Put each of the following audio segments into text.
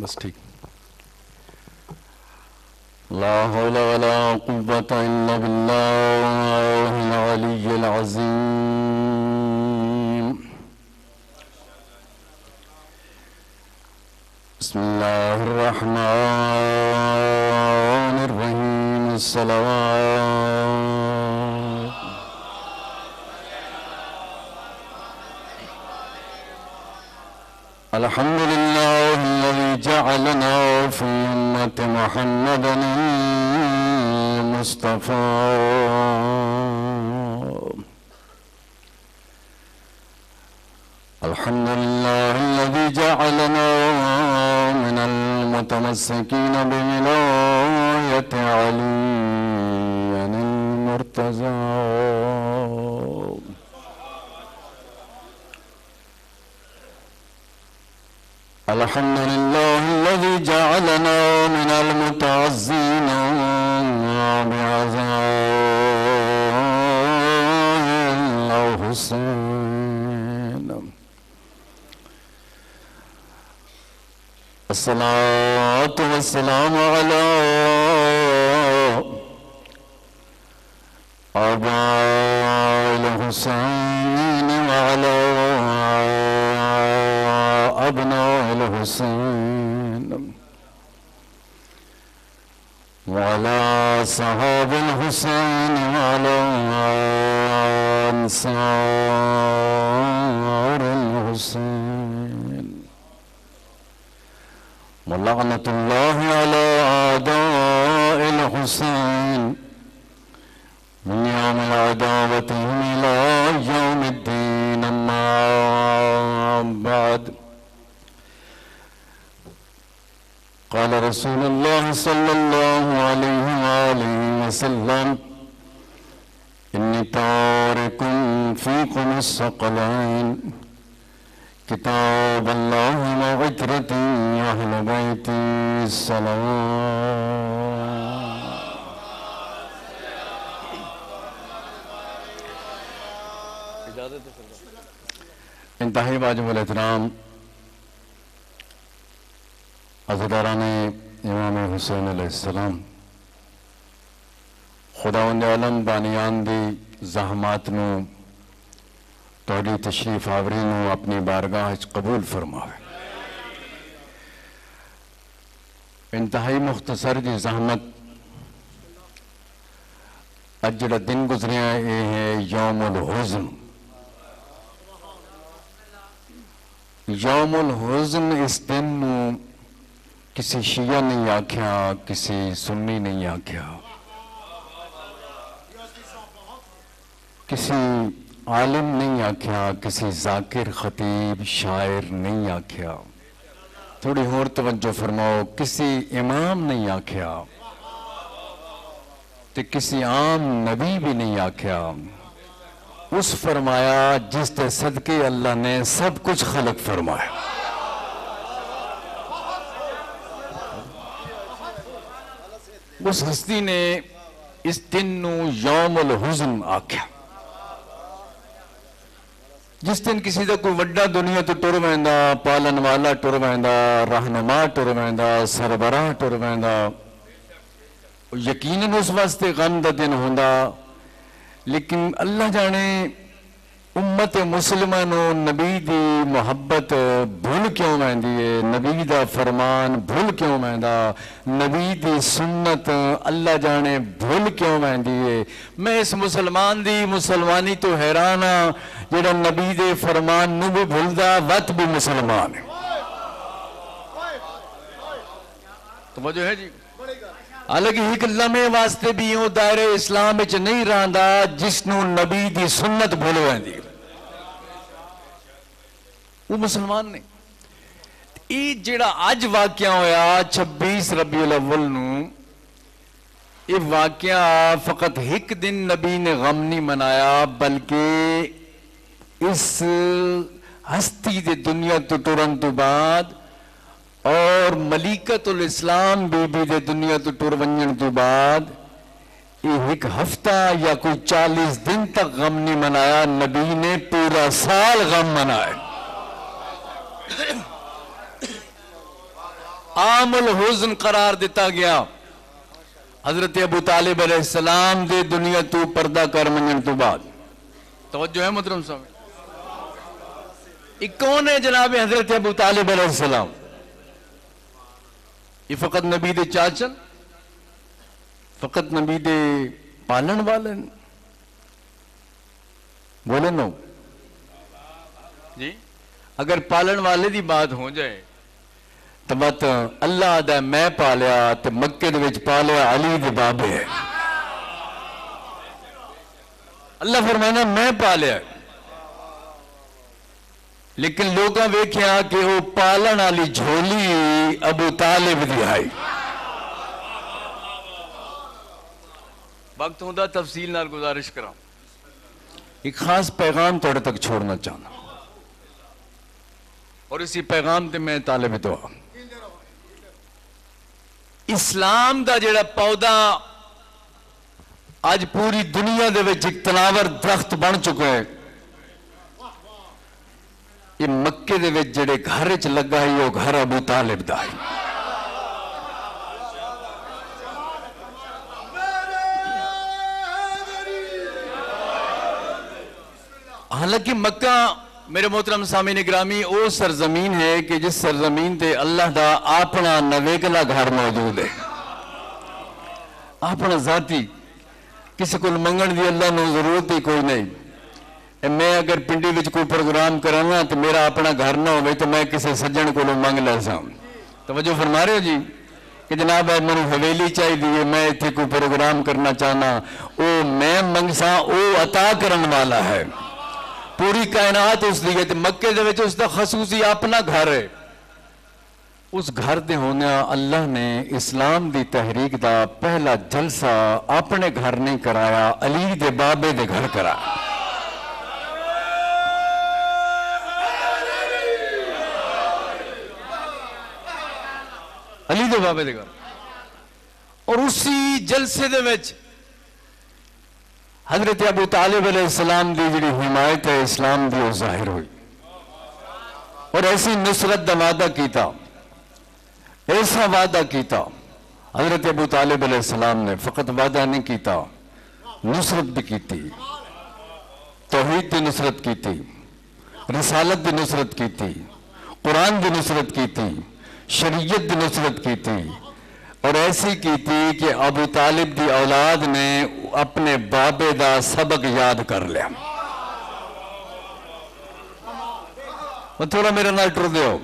بس ٹھیک. لا حول ولا قوة إلا بالله العلي العظيم. بسم الله الرحمن الرحيم. الصلوات. الحمد لله الذي جعلنا في أمة محمد المصطفى. الحمد لله الذي جعلنا من المتمسكين بولاية علي المرتضى. الحمد لله الذي جعلنا من المتعزين بعزاء الحسين. الصلاة والسلام على آباء الحسين وعلى أبناء الحسين وعلى صحاب الحسين وعلى أنصار الحسين. ولعنة الله على أعداء الحسين من يوم عداوتهم إلى يوم الدين. أما بعد، قال رسول الله صلى الله عليه وآله وسلم: إني تارك فيكم الثقلين، كتاب الله وعترتي أهل بيتي الصلوات. انتہائی واجب الاحترام عزیزان امام حسین علیہ السلام، خداوند عالم بانیان دی زحمات نو توڑی تشریف آوری نو اپنی بارگاہ قبول فرماوے. انتہائی مختصر جی زحمت اج جڑا دن گزریا یہ ہے یوم الحزن. یوم الحزن اس دن نو کسی شیعہ نہیں آکھیا، کسی سنی نہیں آکھیا، کسی عالم نہیں آکھیا، کسی ذاکر خطیب شاعر نہیں آکھیا. تھوڑی اور توجہ فرماؤ، کسی امام نہیں آکھیا تے کسی عام نبی بھی نہیں آکھیا. اس فرمایا جس تے صدقے اللہ نے سب کچھ خلق فرمایا. اس ہستی نے اس دن نو یوم الحزن آکھیا. جس دن کسی دا کوئی وڈا دنیا تو ٹر ویندا، پالن والا ٹر ویندا، رہنما ٹر ویندا، سربراہ ٹر ویندا، یقیناً اس واسطے غم دا دن ہوندا. لیکن اللہ جانے امت مسلمہ نو نبی دی محبت بھول کیوں ویندی ہے، نبی دا فرمان بھول کیوں ویندا، نبی دی سنت اللہ جانے بھول کیوں ویندی ہے. میں اس مسلمان دی مسلمانی تو حیران ہاں جڑا نبی دے فرمان نو بھی بھولدا وقت بھی مسلمان ہے. توجہ ہے جی؟ حالانکہ ایک لمحے واسطے بھی یوں دائرے اسلام وچ نہیں رہندا جس نو نبی دی سنت بھول ویندی، وہ مسلمان نہیں. یہ جڑا اج واقعہ ہویا 26 ربیع الاول نو، یہ واقعہ فقط ایک دن نبی نے غم نہیں منایا، بلکہ اس ہستی دے دنیا تو ٹرن تو بعد اور ملیکت الاسلام بی بی دے دنیا تو ٹر ونجن تو بعد یہ ایک ہفتہ یا کوئی 40 دن تک غم نہیں منایا، نبی نے پورا سال غم منایا. عام الحزن قرار دیتا گیا. حضرت ابو طالب علیہ السلام دے دنیا تو پردہ کر منن تو بعد. توجہ ہے محترم صاحب؟ ایک کون ہے جناب حضرت ابو طالب علیہ السلام؟ یہ فقط نبی دے چاچن، فقط نبی دے پالن والن بولے نو جی. اگر پالن والے دی بات ہو جائے تو بات اللہ دا میں پالیا تو مکے دے وچ پالیا علی دے بابے ہے. اللہ فرمانا میں پالیا، لیکن لوگاں ویکھیا کہ وہ پالن والی جھولی ابو طالب دی آئی. وقت ہوندا تفصیل نال گزارش کراں. ایک خاص پیغام توڑے تک چھوڑنا چاہنا، اور اسی پیغام تے میں طالب دعا. اسلام دا جڑا پودا آج پوری دنیا دے وچ ایک تناور درخت بن چکا ہے، یہ مکے دے وچ جڑے گھر وچ لگا ہے وہ گھر ابو طالب دا ہے. حالانکہ مکہ میرے محترم سامعین گرامی وہ سرزمین ہے کہ جس سرزمین تے اللہ دا اپنا نویکلا گھر موجود ہے، اپنا ذاتی. کسی کو منگن دی اللہ نے ضرورت ہی کوئی نہیں. میں اگر پنڈی وچ کوئی پروگرام کرانا تو میرا اپنا گھر نہ ہوئے تو میں کسی سجن کو منگ لے سا. توجہ فرما رہے ہو جی کہ جناب میں حویلی چاہی دی، میں اتنے کوئی پروگرام کرنا چاہنا، وہ میں منگ سا وہ عطا کرن والا ہے. پوری کائنات اس دی ہے. مکے دے وچ اس دا خصوصی اپنا گھر ہے. اس گھر دے ہونے اللہ نے اسلام دی تحریک دا پہلا جلسہ اپنے گھر نہیں کرایا، علی دے بابے دے گھر کرایا. علی دے بابے دے گھر. اور اسی جلسے دے وچ حضرت ابو طالب علیہ السلام دی جڑی حمایت ہے اسلام دی وہ ظاہر ہوئی، اور ایسی نصرت دا وعدہ کیتا، ایسا وعدہ کیتا. حضرت ابو طالب علیہ السلام نے فقط وعدہ نہیں کیتا، نصرت بھی کیتی. توحید دی نصرت کیتی، رسالت دی نصرت کیتی، قرآن دی نصرت کیتی، شریعت دی نصرت کیتی. اور ایسی کیتی کہ ابو طالب دی اولاد نے اپنے بابے دا سبق یاد کر لیا. وہ تھوڑا میرے نال ٹر دیو.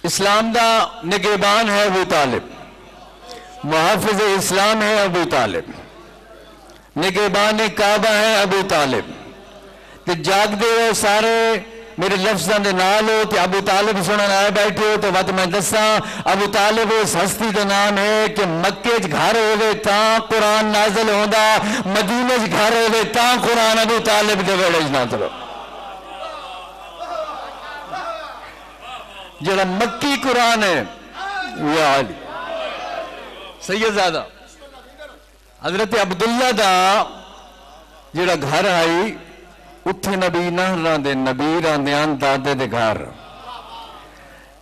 اسلام دا نگہبان ہے ابو طالب، محافظ اسلام ہے ابو طالب، نگہبان کعبہ ہے ابو طالب. تے جاگ دے ہو سارے میرے لفظاں دے نال ہو تے ابو طالب سنن آئے بیٹھے ہو تو وقت میں دساں ابو طالب اس ہستی دا نام ہے کہ مکے چ گھر ہوئے تاں قرآن نازل ہوندا، مدینہ چ گھر ہوئے تاں قرآن ابو طالب دے ویڑے چ نازل ہو. جڑا مکی قرآن ہے وہ علی سیدزادہ حضرت عبداللہ دا جڑا گھر آئی اتھے نبی نہ راندے، نبی راندیان دادے دے گھر،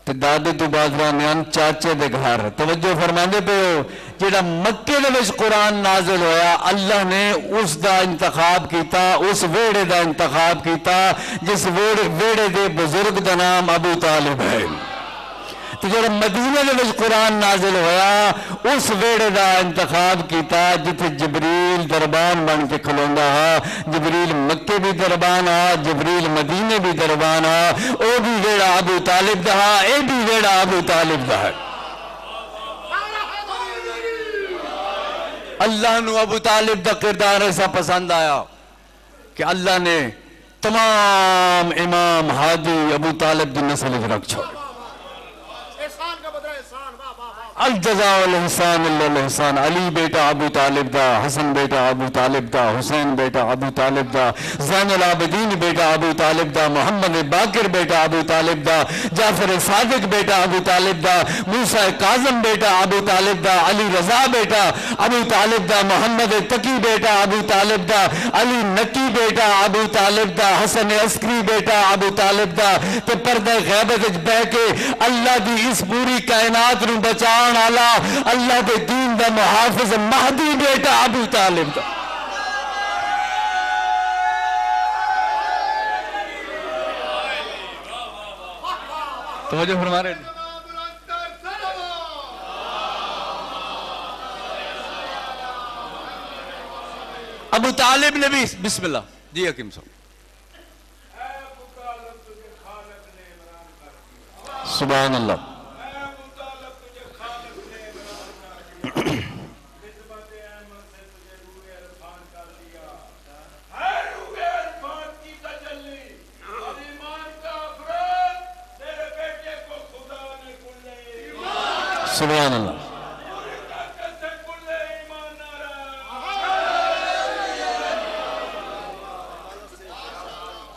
تے دادے تو بعد راندیان چاچے دے گھر. توجہ فرماندے پہ ہو جڑا مکے دے وچ قرآن نازل ہویا اللہ نے اس دا انتخاب کیتا، اس ویڑے دا انتخاب کیتا جس ویڑے دے بزرگ دا نام ابو طالب ہے. تو جڑا مدینہ دے وچ قرآن نازل ہویا اس ویڑے دا انتخاب کیتا جتے جبریل دربان بن کے کھلوندا ہا. جبریل مکے بھی دربان ہا، جبریل مدینے بھی دربان ہا. او بھی ویڑا ابو طالب دا ہا، اے بھی ویڑا ابو طالب دا ہے. اللہ نو ابو طالب دا کردار ایسا پسند آیا کہ اللہ نے تمام امام ہادی ابو طالب دی نسل رکھ چھوڑ. الجزاء الاحسان الا الاحسان. علی بیٹا ابو طالب دا، حسن بیٹا ابو طالب دا، حسین بیٹا ابو طالب دا، زین العابدین بیٹا ابو طالب دا، محمد باقر بیٹا ابو طالب دا، جعفر صادق بیٹا ابو طالب دا، موسیٰ کاظم بیٹا ابو طالب دا، علی رضا بیٹا ابو طالب دا، محمد تقی بیٹا ابو طالب دا، علی نقی بیٹا ابو طالب دا، حسن عسکری بیٹا ابو طالب دا. تے پردہ غیبت وچ بہ کے اللہ دی اس پوری کائنات نو بچاؤ اللہ دے دین دا محافظ مہدی بیٹا ابو طالب دا. توجہ فرما رہے ہیں. ابو طالب نے بھی بسم اللہ جی حکیم صاحب. سبحان اللہ. سبحان اللہ.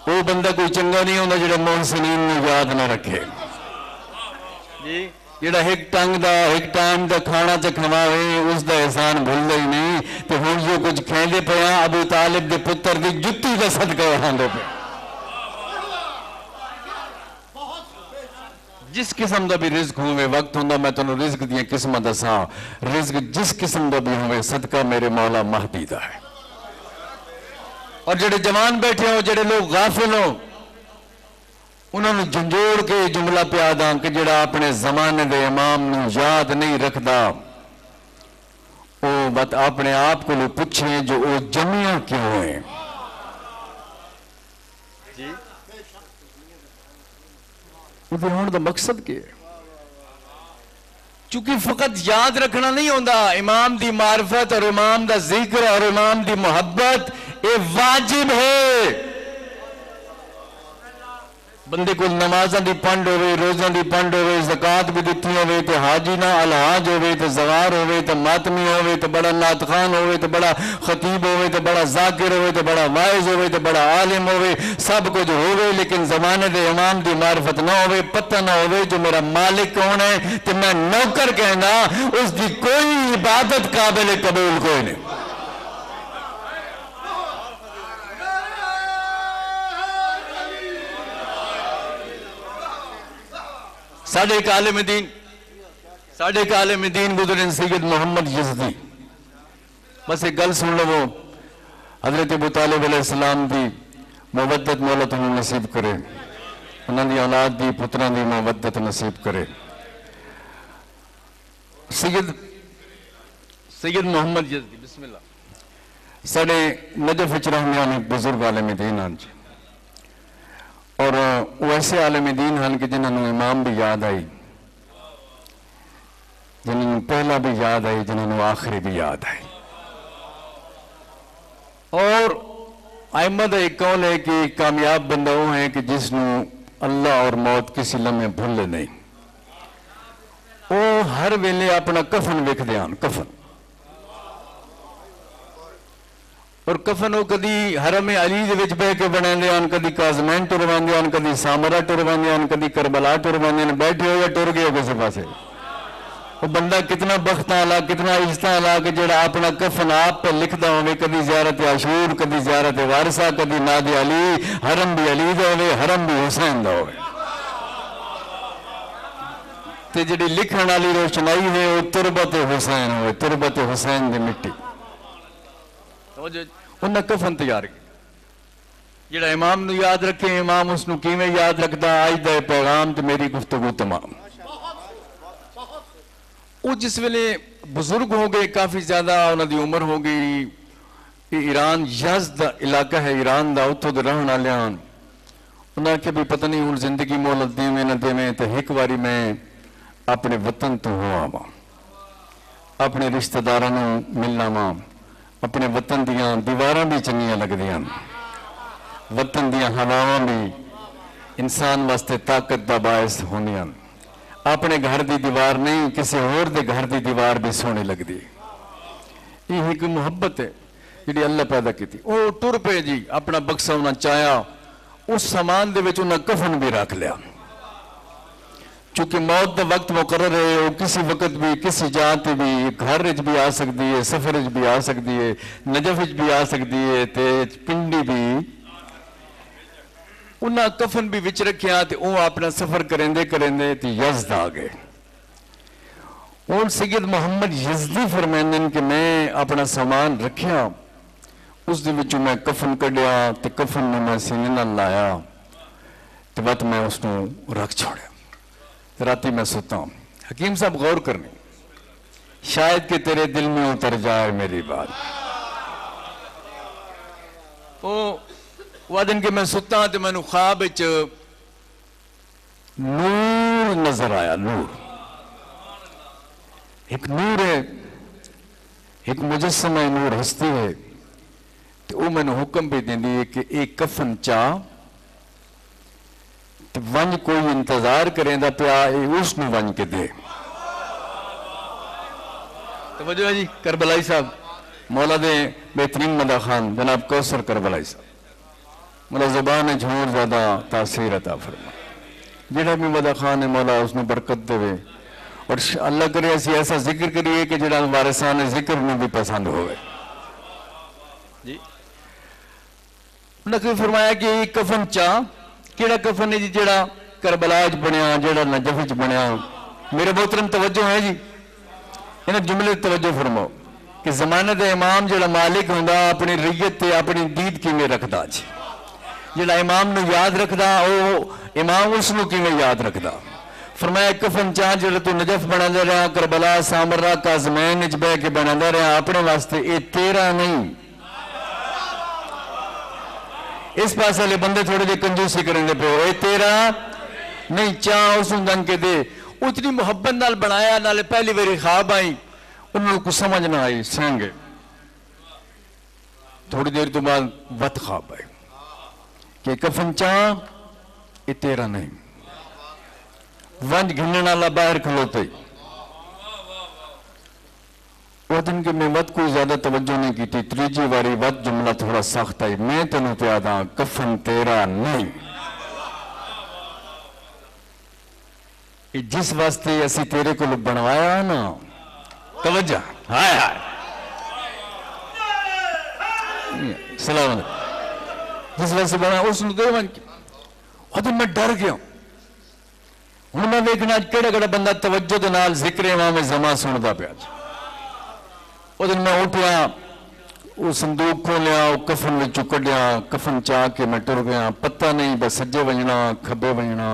وہ بندہ کوئی چنگا نہیں ہوتا جڑا محسنین نے یاد نہ رکھے جی. جڑا ایک ٹنگ دا ایک ٹائم دا کھانا چکھواوے اس دا احسان بھول ہی نہیں. تو ہن جو کچھ کھیندے پیا ابو طالب دے پتر دی جُتی دا صدقہ کھاندے پے. جس قسم دا بھی رزق ہوئے وقت ہوندہ میں تنہوں رزق دیا قسم دساں. رزق جس قسم دا بھی ہوئے صدقہ میرے مولا مہدی دا ہے. اور جڑے جوان بیٹھے ہوں جڑے لوگ غافل ہوں انہوں نے جھنجوڑ کے جملہ پیاداں کہ جڑا اپنے زمانے دے امام نے یاد نہیں رکھدا وہ بات اپنے آپ کو لوگ پوچھیں جو وہ جمعیاں کیوں ہیں. وہ ہونے دا مقصد کیا ہے؟ چونکہ فقط یاد رکھنا نہیں ہوندہ. امام دی معرفت اور امام دا ذکر اور امام دی محبت یہ واجب ہے. بندے کو نمازاں دی پنڈ ہوئے، روزاں دی پنڈ ہوئے، زکاة بھی دیتی ہوئے، تو حاجی نہ الحاج ہوئے، تو زغار ہوئے، تو ماتمی ہوئے، تو بڑا نعت خوان ہوئے، تو بڑا خطیب ہوئے، تو بڑا ذاکر ہوئے، تو بڑا واعظ ہوئے، تو بڑا عالم ہوئے، سب کچھ ہوئے، لیکن زمانے دے امام دی معرفت نہ ہوئے، پتہ نہ ہوئے جو میرا مالک کون ہے تو میں نوکر کہنا اس دی کوئی عبادت قابل قبول کوئی نہیں. ساڑھے ایک عالم دین گزرن سید محمد یزدی. بس ایک گل سن لو. وہ حضرت ابو طالب علیہ السلام دی مودت مولا تنہوں نصیب کرے، انہوں دی اولاد دی پتران دی مودت نصیب کرے. سید محمد یزدی بسم اللہ ساڑھے نجف اچ رحمیانی بزرگ عالم دین آنچ اور وہ ایسے عالم دین ہیں کہ جنہوں نے امام بھی یاد آئی، جنہوں نے پہلا بھی یاد آئی، جنہوں نے آخری بھی یاد آئی. اور ائمہ دا ایک قول ہے کہ کامیاب بندہ وہ ہے کہ جس نے اللہ اور موت کسی لمحے بھولے نہیں. وہ ہر ویلے اپنا کفن ویکھ دیان کفن. اور کفن وہ کدی حرم علی دے وچ بہ کے بنے دیان، کدی کازمین ٹروان دیان، کدی سامرہ ٹروان دیان، کدی کربلا ٹروان دیان. بیٹھے ہو یا ٹر گئے ہو کسی پاسے. وہ بندہ کتنا بختہ علا، کتنا عزتہ علا کہ جڑا اپنا کفن آپ پہ لکھدا ہوئے. کدی زیارت عاشور، کدی زیارت وارثہ، کدی ناد علی، حرم بھی علی دا ہوئے، حرم بھی حسین دا ہوئے. تے جڑی لکھن والی روشنائی ہے وہ تربت حسین ہوئے، تربت حسین دی مٹی. انہاں کفن تیار کی جڑا امام نو یاد رکھے. امام اس نو کیویں یاد رکھدا. آج دا پیغام تے میری گفتگو تمام. وہ جس ویلے بزرگ ہو گئے کافی زیادہ، انہاں دی عمر ہو گئی. ایران یزد علاقہ ہے ایران دا، اتھوں دے رہن والیاں انہاں کہ بھی پتہ نہیں ہن زندگی مہلت دیویں نہ دیویں. تے ایک واری میں اپنے وطن تو ہو آواں، اپنے رشتہ داراں نو ملنا واں. اپنے وطن دیاں دیواراں بھی چنگیاں لگ دیاں، وطن دیاں ہواواں بھی انسان واسطے طاقت دا باعث ہونیاں. اپنے گھر دی دیوار نہیں کسی اور دے گھر دی دیوار بھی سونے لگ دی. یہ ایک محبت ہے جی اللہ پیدا کی تھی. وہ ٹر پے جی اپنا بکسا انہیں چایا اس سامان دے وچ انہیں کفن بھی رکھ لیا. چونکہ موت دا وقت مقرر ہے وہ کسی وقت بھی کسی جات بھی گھر وچ بھی آ سکتی ہے سفر وچ بھی آ سکتی ہے نجف وچ بھی آ سکتی ہے تے پنڈی بھی انہاں کفن بھی وچ رکھیا تے وہ اپنا سفر کرندے کرندے تے یزد آ گئے. اور سید محمد یزدی فرمائندن کہ میں اپنا سامان رکھیا اس دن وچوں میں کفن کڈیا تے کفن میں میں سینے نال لایا تے بات میں اس کو رکھ چھوڑیا. راتی میں ستا ہوں. حکیم صاحب غور کرنے شاید کہ تیرے دل میں اتر جائے میری بات. وہ دن کہ میں ستا ہوں تو میں نے خواب وچ نور نظر آیا. نور ایک نور ہے ایک مجسمہ نور ہستی ہے تو وہ میں نے حکم بھی دیں دی کہ ایک کفن چاہ ونج کوئی انتظار کریں دا پیا اس نو ونج کے دے. توجہ ہے جی کربلائی صاحب مولا دے بہترین مدہ خان جناب کوثر کربلائی صاحب مولا زبان جھوڑ زیادہ تاثیر عطا فرما. جڑا بھی مدہ خان ہے مولا اس نے برکت دے اور اللہ کرے ایسا ذکر کریے کہ جڑا وارثان ذکر میں بھی پسند ہوئے. جی انہوں نے فرمایا کہ ایک کفن چاہ کیڑا کفن ہے جی جڑا کربلا وچ بنیا جڑا نجف وچ بنیا. میرے محترم توجہ ہے جی انہیں جملے توجہ فرماؤ کہ زمانے دے امام جڑا مالک ہوندا اپنی ریت تے اپنی دید کیویں رکھدا جی. جڑا امام نو یاد رکھدا او امام اس نو کیویں یاد رکھدا. فرمایا کفن چاہ جڑا تو نجف بنادا رہا کربلا سامرا کاظمین وچ بیٹھ کے بنادا رہا اپنے واسطے اے تیرا نہیں. اس پاس والے بندے تھوڑے جے کنجوسی کریں دے پہ اے تیرا نہیں چاہ اس دن کے دے. اتنی محبت نال بنایا نالے پہلی باری خواب آئی انہوں کو سمجھ نہ آئی سینگے. تھوڑی دیر تو بعد وقت خواب آئی کہ کفن چاہ اے تیرا نہیں. ونج گھنن والا باہر کھلوتے وہ دن کہ میں وقت کوئی زیادہ توجہ نہیں کی تھی. تریجی واری وقت جملہ تھوڑا سخت ہے. میں تنوں پیادا کفن تیرا نہیں. جس واسطے اسی تیرے کو بنوایا نا توجہ ہائے ہائے سلام علیکم جس واسطے بنایا اس نے دے من کی وہ دن میں ڈر گیا. ہوں میں دیکھنا کیڑا کیڑا بندہ توجہ دے نال ذکر امام زمان سندا پیا. وہ دن میں اٹھیا وہ صندوق کھولیا وہ کفن میں چکڑیا کفن چاہ کے میں ٹر گیا. پتہ نہیں بس سجے بجنا کھبے بجنا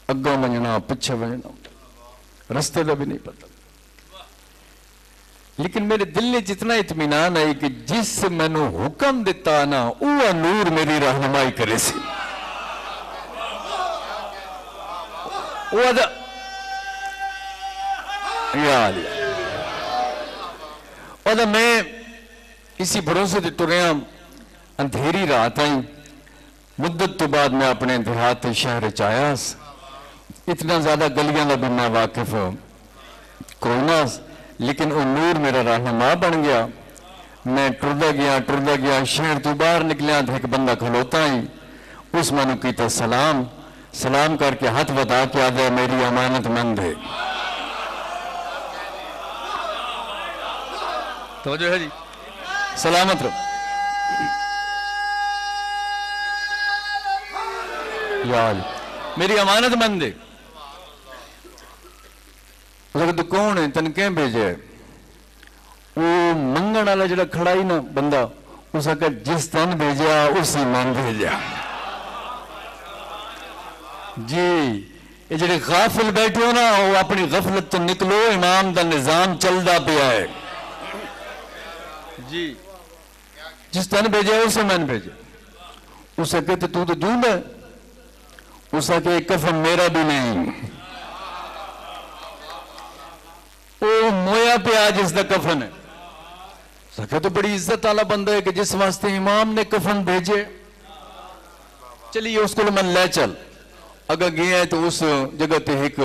اگوں بجنا پچھے بجنا رستے کا بھی نہیں پتہ. لیکن میرے دل نے جتنا اطمینان ہے کہ جس سے میں نے حکم دیتا نا وہ نور میری رہنمائی کرے سی. میں اسی بھروسے سے ٹریا اندھیری رات آئی. مدت تو بعد میں اپنے دیہات شہر چایا اتنا زیادہ گلیاں کا بھی میں واقف کوئی نہ لیکن وہ نور میرا رہنما بن گیا. میں ٹردا گیا شہر تو باہر نکلیا تو ایک بندہ کھلوتا ہی اس میں نے کیتا سلام کر کے ہاتھ بتا کے آدھا میری امانت مند ہے. توجہ ہے جی سلامت رہو. یا میری امانت مند ہے. تو کون ہے تن کہیں بھیجے وہ منگن والا جڑا کھڑا ہی نا بندہ اس آخر جس تن بھیجا اسی من بھیجا. جی یہ جڑے غافل بیٹھے ہو نا وہ اپنی غفلت تو نکلو امام دا نظام چلدا پیا ہے. جی جس تن بھیجے اسے من بھیجے. اس آخر تو جھوٹ ہے. اس آخر کفن میرا بھی نہیں وہ مویا پیا جس دا کفن ہے. سکھے تو بڑی عزت والا بندہ ہے کہ جس واسطے امام نے کفن بھیجے چلیے اس کو من لے چل اگر گیا ہے تو اس جگہ تے ایک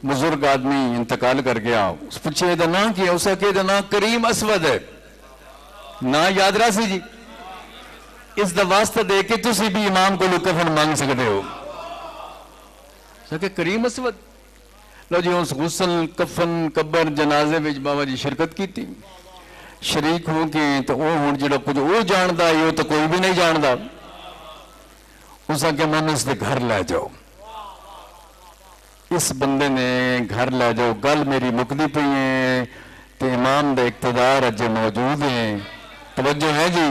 بزرگ آدمی انتقال کر گیا، اس پوچھے یہ نام کیا، اس کا کہ نام کریم اسود ہے، نا یاد رہا سی جی، اس دا واسطہ دے کے تسی بھی امام کو کفن مانگ سکتے ہو، کہ کریم اسود لو جی اس غسل کفن قبر جنازے وچ بابا جی شرکت کی تھی، شریک ہوں کہ تو وہ ہوں جڑا کچھ وہ جاندا ہے وہ تو کوئی بھی نہیں جاندا، اس کے من اس دے گھر لے جاؤ، اس بندے نے گھر لے جاؤ، گل میری مکدی پئی ہے تو امام دے اقتدار اجے موجود ہیں، توجہ ہے جی،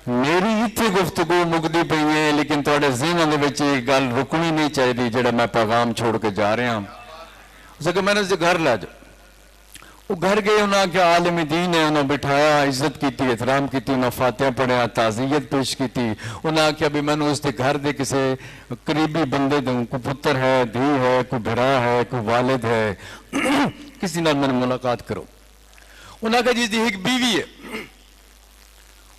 میری اتنے گفتگو مکدی پئی ہے لیکن تھوڑے ذہن دے وچ ایک گل رکنی نہیں چاہیے جڑا میں پیغام چھوڑ کے جا رہا ہوں، اس کہ میں نے اسے گھر لے جاؤ، وہ گھر گئے، انہوں نے عالم دین ہے، انہوں نے بٹھایا، عزت کی تھی، احترام کی تھی، انہوں نے فاتحہ پڑھیا، تعزیت پیش کی تھی، انہوں نے کہا بھی میں نے اس کے گھر دے کسے قریبی بندے دوں، کوئی پتر ہے، دھی ہے، کوئی بھرا ہے، کوئی والد ہے، کسی نال میں نے ملاقات کرو، انہوں نے کہا جس دی ایک بیوی ہے،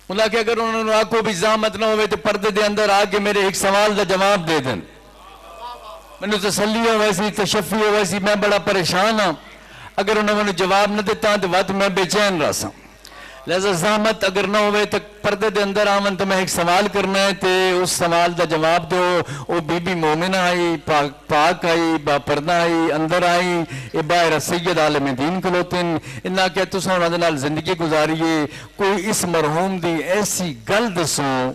انہوں نے کہا اگر انہوں نے آکو بھی زحمت نہ ہوئے تو پردے دے اندر آکے میرے ایک سوال دا جواب دے دیں، میں نے تسلی ہو ویسی تشفی ہو ویسی میں بڑا پریشان ہوں، اگر انہوں نے جواب نہ دیتا تو وقت میں بے چین رہا سا، لہذا زحمت اگر نہ ہوئے تو پردے دے اندر آمن تو میں ایک سوال کرنا ہے تو اس سوال دا جواب دو، وہ بی بی مومنہ آئی، پاک آئی، با پردہ آئی، اندر آئی، اے باہر سید عالم دین کلوتن، انہاں کہ تساں انہاں دے نال زندگی گزاریے، کوئی اس مرحوم دی ایسی گل دسوں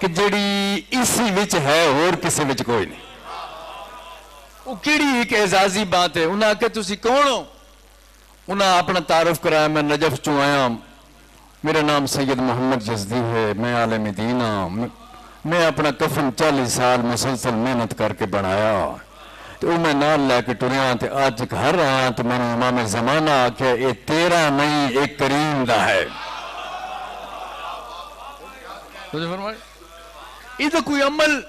کہ جڑی اسی وچ ہے اور کسی وچ کوئی نہیں، وہ کیڑی ایک اعزازی بات ہے، انہاں کہ تسی کون ہو، انہاں اپنا تعارف کرایا، میں نجف چوں آیا، میرا نام سید محمد جزدی ہے، میں عالم دین ہوں، میں اپنا کفن 40 سال مسلسل محنت کر کے بنایا، تو میں نال لے کے ٹریا تے آج گھر آیا تو میں نے امام زمانہ آکھیا اے تیرا نہیں ایک کریم دا ہے، تو فرمائے یہ تو کوئی عمل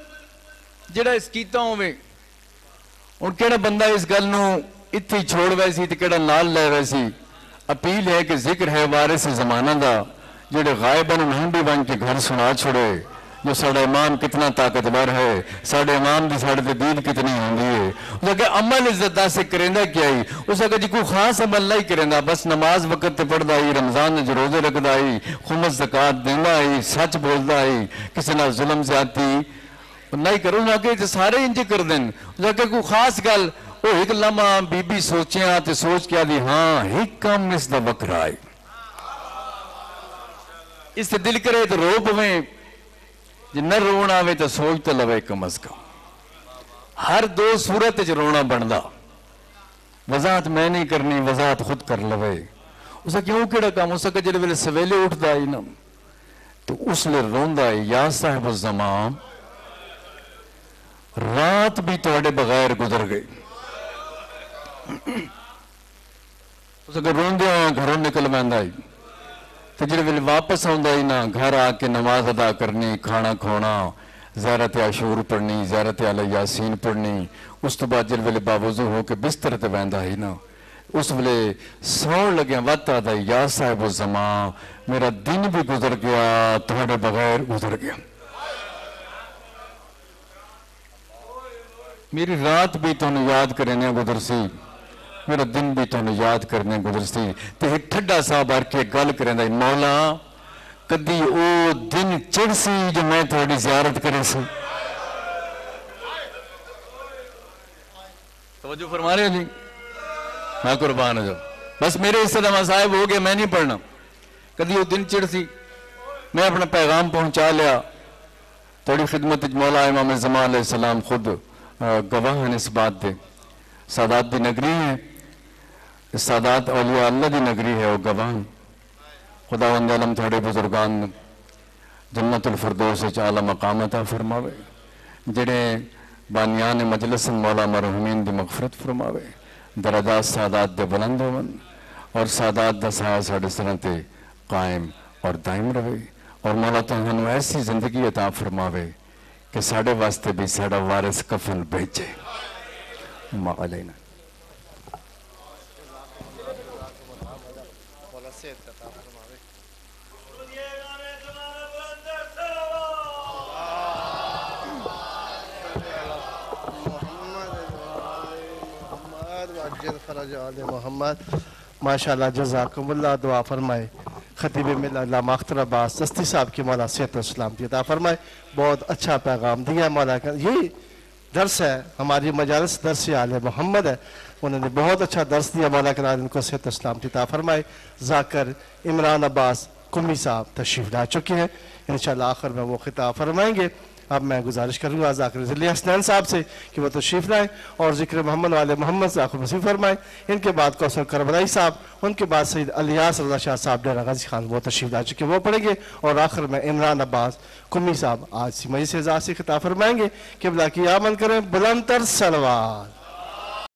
جڑا اس کیتا ہوئے، اور کیڑا بندہ اس گل نو اتھی چھوڑ ویسی تے کیڑا نال لے ویسی، اپیل ہے کہ ذکر ہے وارث زمانہ دا، جڑے غائباً انہوں بھی بن کے گھر سنا چھوڑے، جو ساڑھا امام کتنا طاقتور ہے، ساڑھے امام دی ساڑھے دید کتنی ہوندی ہے، اس نے کہا عمل عزت دا سے کرندہ کیا ہی، اس نے کہا جی کوئی خاص عمل نہیں کرندہ، بس نماز وقت تے پڑھ دائی، رمضان جو روزے رکھ دائی، خمس زکاة دیندہ آئی، سچ بول دائی، کسی نہ ظلم سے آتی، نہیں کرو، انہوں نے کہا سارے انجے کر دیں، انہوں نے کہا کوئی خاص گل، وہ ایک لمحہ بی بی سوچیں آتے سوچ کیا دی، ہاں ایک کام اس دا وقر آئی، اس سے دل کرے تو رو پویں، جی نہ رونا آوے تو سوچ تو لوے کم از کم، ہر دو صورت جو رونا بندہ، وضاحت میں نہیں کرنی، وضاحت خود کر لوے، اسا کیوں کیڑا کام، اسا کہ جلے ویلے سویلے اٹھ دائی نا، تو اس لئے رون دائی، یا صاحب الزمان، رات بھی توڑے بغیر گزر گئی، اسا کہ رون دیا گھروں نکل بیندائی، تو جڑے ویلے واپس آؤندائی نا، گھر آکے نماز ادا کرنی، کھانا کھونا، زیارت عاشور پڑھنی، زیارت علی یاسین پڑھنی، اس تو بعد جڑے ویلے باوضو ہو کے بستر تے بیندائی نا، اس ویلے سوڑ لگیا وقت آدائی، یا صاحب الزمان، میرا دن بھی گزر گیا، توڑے بغیر گزر گیا، میری رات بھی تو نے یاد کرنے گزر سی، میرا دن بھی تو نے یاد کرنے گزر سی، تے ایک ٹھڈا صاحب آر کے گل کریں دائی، مولا کدی او دن چڑھ سی جو میں تھوڑی زیارت کرے سی، توجہ فرما رہے ہیں جی، میں قربان ہو جاؤ، بس میرے اس سے دمہ صاحب ہو گیا، میں نہیں پڑھنا، کدی وہ دن چڑھ سی، میں اپنا پیغام پہنچا لیا، تھوڑی خدمت مولا امام زمان علیہ السلام خود گواہ ہیں اس بات دے، سادات دی نگری ہے، سادات اولیاء اللہ دی نگری ہے، وہ گواہ ہیں، خداوند عالم تھوڑے بزرگان جنت الفردوس اعلی مقامتا فرماوے، جڑے بانیان مجلس مولا مرحومین دی مغفرت فرماوے، درجات سادات دے بلند ہون، اور سادات دا سایہ ساڑھے سنتے قائم اور دائم رہے، اور مولا تہنو ایسی زندگی عطا فرماوے کہ ساڑھے واسطے بھی ساڑھا وارث کفن بھیجے، ما علینا عاجل فرج آل محمد. ماشاءاللہ جزاکم اللہ. دعا فرمائے خطیب ملت علامہ اختر عباس چشتی صاحب کی مولا صحت و سلامتی عطا فرمائے. بہت اچھا پیغام دیا مولا کا. یہی درس ہے ہماری مجالس، درس آل محمد ہے. انہوں نے بہت اچھا درس دیا. مولا کرام ان کو صحت و سلامتی عطا فرمائے. ذاکر عمران عباس قمی صاحب تشریف لا چکے ہیں. انشاءاللہ آخر میں وہ خطاب فرمائیں گے. اب میں گزارش کروں گا ذاکر ضلع حسنین صاحب سے کہ وہ تشریف لائیں اور ذکر محمد والے محمد سے آخر نصیب فرمائیں. ان کے بعد کوثر کربلائی صاحب، ان کے بعد سید الیاس رضا شاہ صاحب ڈیرہ غازی خان وہ تشریف لا چکے، وہ پڑھیں گے. اور آخر میں عمران عباس قمی صاحب آج سی مجلس اعزاز سے خطاب فرمائیں گے. قبلہ کی آمن کریں بلند تر صلوات.